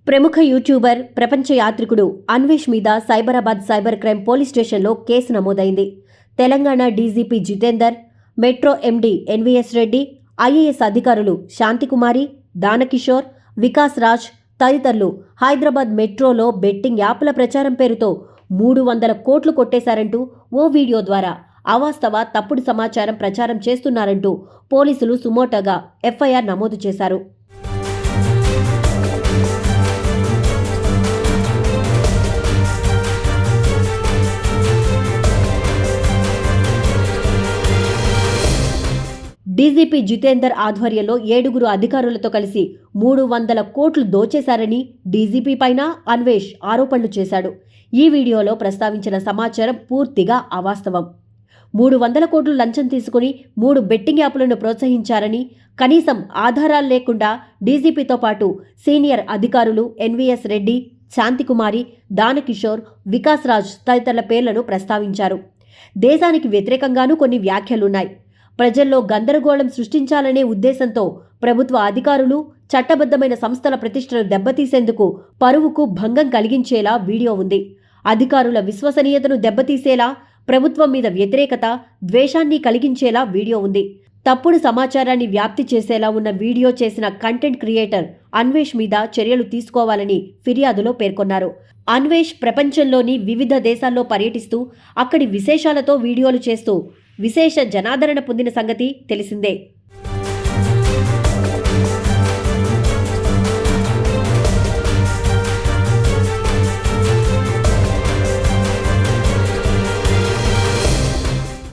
ప్రముఖ యూట్యూబర్, ప్రపంచ యాత్రికుడు అన్వేష్ మీద సైబరాబాద్ సైబర్ క్రైమ్ పోలీస్ స్టేషన్లో కేసు నమోదైంది. Telangana DGP Jitender, metro MD NVS Reddy, IAS అధికారులు శాంతికుమారి, దానకిషోర్, వికాస్ రాజ్ తదితరులు హైదరాబాద్ మెట్రోలో బెట్టింగ్ యాప్ల ప్రచారం పేరుతో 300 కోట్లు కొట్టేశారంటూ ఓ వీడియో ద్వారా అవాస్తవ తప్పుడు సమాచారం ప్రచారం చేస్తున్నారంటూ పోలీసులు సుమోటోగా ఎఫ్ఐఆర్ నమోదు చేశారు. డీజీపీ జితేందర్ ఆధ్వర్యంలో 7 అధికారులతో కలిసి 300 కోట్లు దోచేశారని డీజీపీ పైన అన్వేష్ ఆరోపణలు చేశాడు. ఈ వీడియోలో ప్రస్తావించిన సమాచారం పూర్తిగా అవాస్తవం. 300 కోట్లు లంచం తీసుకుని 3 బెట్టింగ్ యాప్లను ప్రోత్సహించారని, కనీసం ఆధారాలు లేకుండా డీజీపీతో పాటు సీనియర్ అధికారులు ఎన్వీఎస్ రెడ్డి, శాంతికుమారి, దానకిషోర్, వికాస్ రాజ్ తదితరుల పేర్లను ప్రస్తావించారు. దేశానికి వ్యతిరేకంగానూ కొన్ని వ్యాఖ్యలున్నాయి. ప్రజల్లో గందరగోళం సృష్టించాలనే ఉద్దేశంతో ప్రభుత్వ అధికారులు, చట్టబద్ధమైన సంస్థల ప్రతిష్టను దెబ్బతీసేందుకు పరువుకు భంగం కలిగించేలా వీడియో ఉంది. అధికారుల విశ్వసనీయతను దెబ్బతీసేలా, ప్రభుత్వం మీద వ్యతిరేకత, ద్వేషాన్ని కలిగించేలా వీడియో ఉంది. తప్పుడు సమాచారాన్ని వ్యాప్తి చేసేలా ఉన్న వీడియో చేసిన కంటెంట్ క్రియేటర్ అన్వేష్ మీద చర్యలు తీసుకోవాలని ఫిర్యాదులో పేర్కొన్నారు. అన్వేష్ ప్రపంచంలోని వివిధ దేశాల్లో పర్యటిస్తూ అక్కడి విశేషాలతో వీడియోలు చేస్తూ విశేష జనాదరణ పొందిన సంగతి తెలిసిందే.